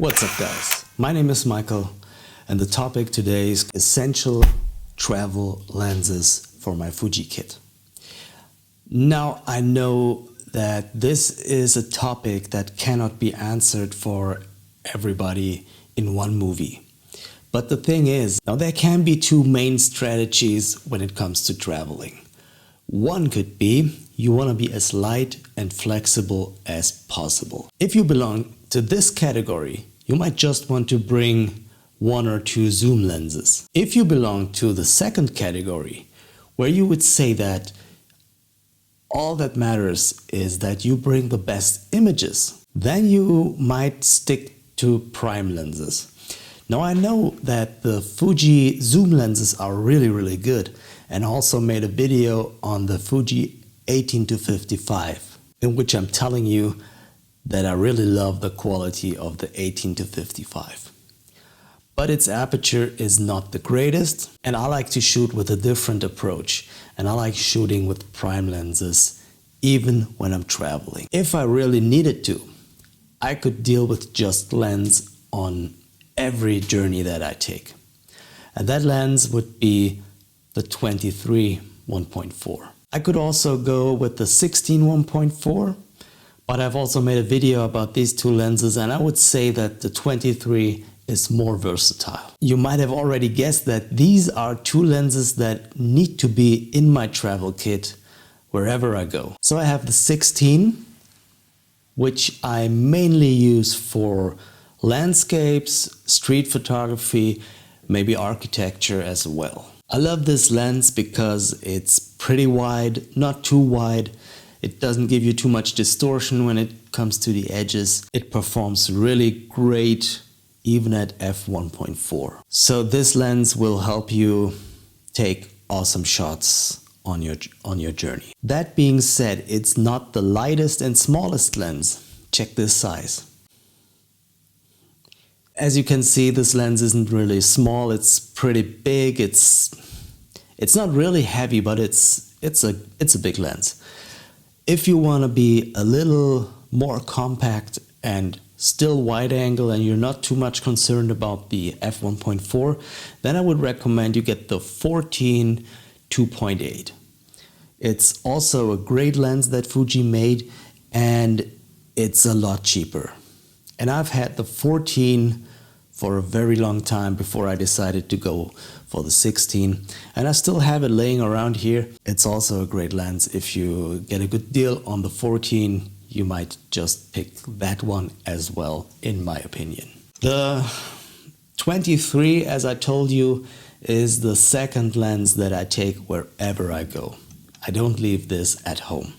What's up guys, my name is Michael and the topic today is essential travel lenses for my Fuji kit. Now I know that this is a topic that cannot be answered for everybody in one movie. But the thing is, now there can be two main strategies when it comes to traveling. One could be you want to be as light and flexible as possible. If you belong to this category, you might just want to bring one or two zoom lenses. If you belong to the second category, where you would say that all that matters is that you bring the best images, then you might stick to prime lenses. Now I know that the Fuji zoom lenses are really good, and also made a video on the Fuji 18-55 in which I'm telling you that I really love the quality of the 18-55. But its aperture is not the greatest, and I like to shoot with a different approach, and I like shooting with prime lenses even when I'm traveling. If I really needed to, I could deal with just lens on every journey that I take. And that lens would be the 23 1.4. I could also go with the 16 1.4, but I've also made a video about these two lenses, and I would say that the 23 is more versatile. You might have already guessed that these are two lenses that need to be in my travel kit wherever I go. So I have the 16, which I mainly use for landscapes, street photography, maybe architecture as well. I love this lens because it's pretty wide, not too wide. It doesn't give you too much distortion when it comes to the edges. It performs really great even at f1.4. So this lens will help you take awesome shots on your journey. That being said, it's not the lightest and smallest lens. Check this size. As you can see, this lens isn't really small, it's pretty big. It's not really heavy, but it's a big lens. If you want to be a little more compact and still wide angle and you're not too much concerned about the f1.4, then I would recommend you get the 14 2.8. It's also a great lens that Fuji made, and it's a lot cheaper. And I've had the 14 for a very long time before I decided to go for the 16, and I still have it laying around here. It's also a great lens. If you get a good deal on the 14, you might just pick that one as well, in my opinion. The 23, as I told you, is the second lens that I take wherever I go. I don't leave this at home.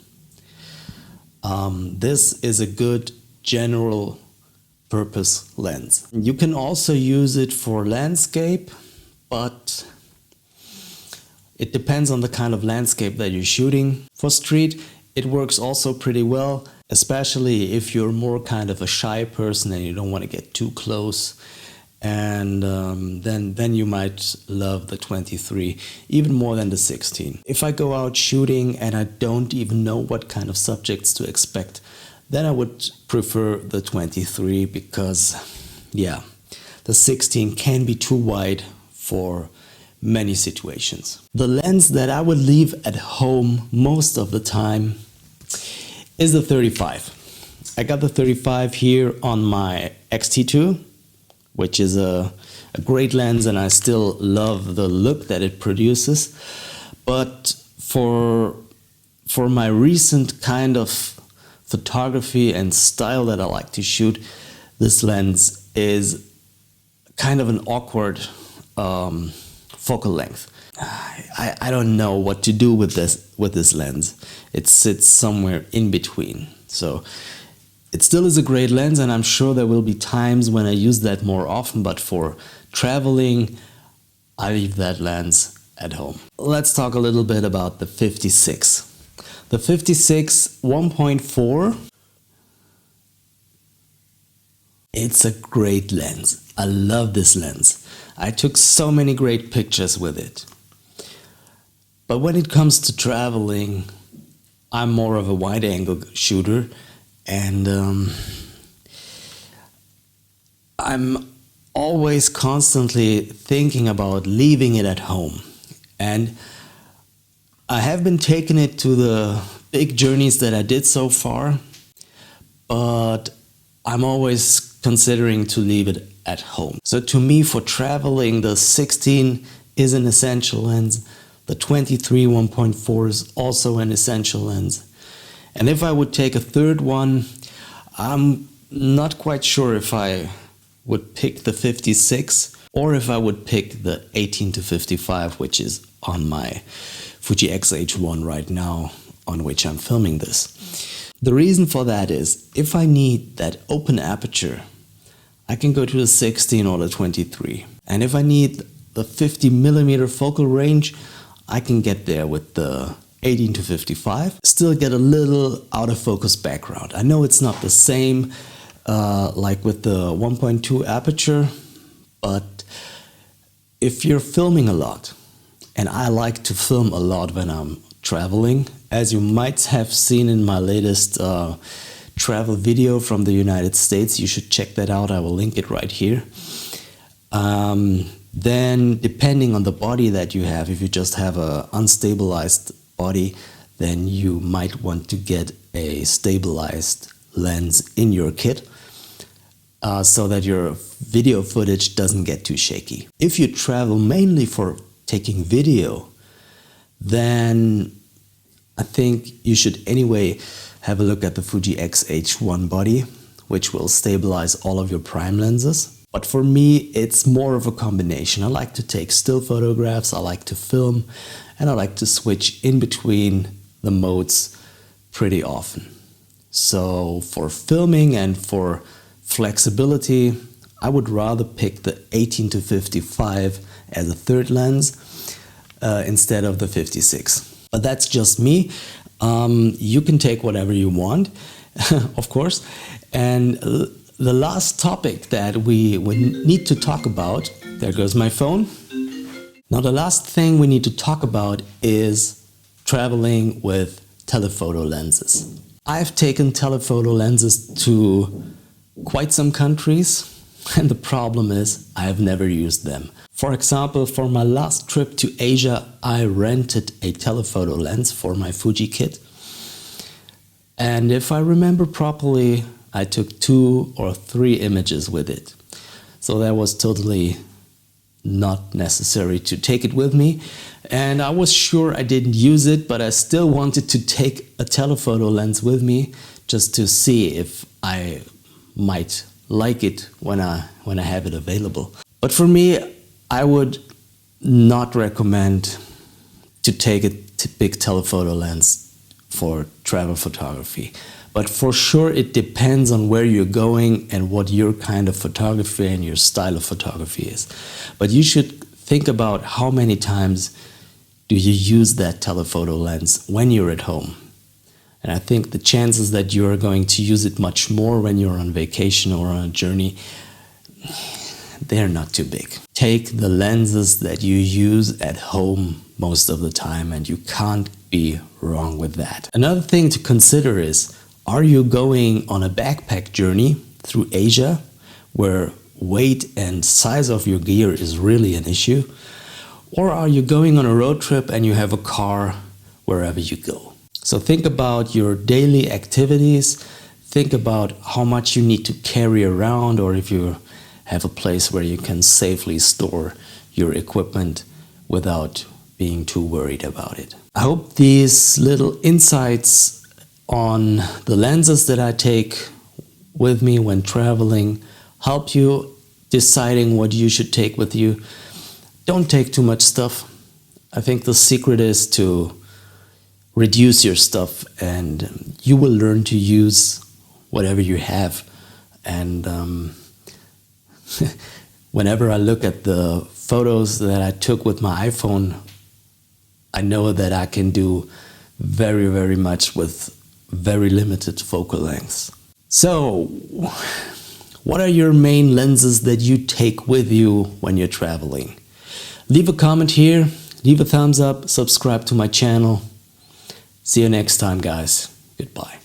This is a good general purpose lens. You can also use it for landscape, but it depends on the kind of landscape that you're shooting. For street, it works also pretty well, especially if you're more kind of a shy person and you don't want to get too close. And then you might love the 23 even more than the 16. If I go out shooting and I don't even know what kind of subjects to expect, then I would prefer the 23 because, yeah, the 16 can be too wide for many situations. The lens that I would leave at home most of the time is the 35. I got the 35 here on my X-T2, which is a great lens, and I still love the look that it produces. But for my recent kind of photography and style that I like to shoot, this lens is kind of an awkward focal length. I don't know what to do with this lens. It sits somewhere in between. So it still is a great lens, and I'm sure there will be times when I use that more often, but for traveling, I leave that lens at home. Let's talk a little bit about the 56. The 56 1.4, it's a great lens. I love this lens. I took so many great pictures with it. But when it comes to traveling, I'm more of a wide angle shooter, and I'm always constantly thinking about leaving it at home. And I have been taking it to the big journeys that I did so far, but I'm always considering to leave it at home. So to me, for traveling, the 16 is an essential lens. The 23 1.4 is also an essential lens. And if I would take a third one, I'm not quite sure if I would pick the 56 or if I would pick the 18 to 55, which is on my Fuji X-H1 right now, on which I'm filming this. The reason for that is, if I need that open aperture, I can go to the 16 or the 23. And if I need the 50mm focal range, I can get there with the 18 to 55. Still get a little out of focus background. I know it's not the same like with the 1.2 aperture, but if you're filming a lot, and I like to film a lot when I'm traveling, as you might have seen in my latest travel video from the United States, you should check that out. I will link it right here. Then depending on the body that you have, if you just have a unstabilized body, then you might want to get a stabilized lens in your kit so that your video footage doesn't get too shaky. If you travel mainly for taking video, then I think you should anyway have a look at the Fuji X-H1 body, which will stabilize all of your prime lenses. But for me, it's more of a combination. I like to take still photographs, I like to film, and I like to switch in between the modes pretty often. So for filming and for flexibility, I would rather pick the 18 to 55 as a third lens instead of the 56. But that's just me. You can take whatever you want, of course. And the last topic that we need to talk about, there goes my phone. Now the last thing we need to talk about is traveling with telephoto lenses. I've taken telephoto lenses to quite some countries, and the problem is I've never used them. For example, for my last trip to Asia, I rented a telephoto lens for my Fuji kit. And if I remember properly, I took 2 or 3 images with it. So that was totally not necessary to take it with me. And I was sure I didn't use it, but I still wanted to take a telephoto lens with me just to see if I might like it when I have it available. But for me, I would not recommend to take a big telephoto lens for travel photography. But for sure, it depends on where you're going and what your kind of photography and your style of photography is. But you should think about how many times do you use that telephoto lens when you're at home. And I think the chances that you're going to use it much more when you're on vacation or on a journey, they're not too big. Take the lenses that you use at home most of the time, and you can't be wrong with that. Another thing to consider is, are you going on a backpack journey through Asia where weight and size of your gear is really an issue? Or are you going on a road trip and you have a car wherever you go? So think about your daily activities, think about how much you need to carry around, or if you have a place where you can safely store your equipment without being too worried about it. I hope these little insights on the lenses that I take with me when traveling help you deciding what you should take with you. Don't take too much stuff. I think the secret is to reduce your stuff, and you will learn to use whatever you have. And whenever I look at the photos that I took with my iPhone, I know that I can do very, very much with very limited focal lengths. So, what are your main lenses that you take with you when you're traveling? Leave a comment here, leave a thumbs up, subscribe to my channel. See you next time, guys. Goodbye.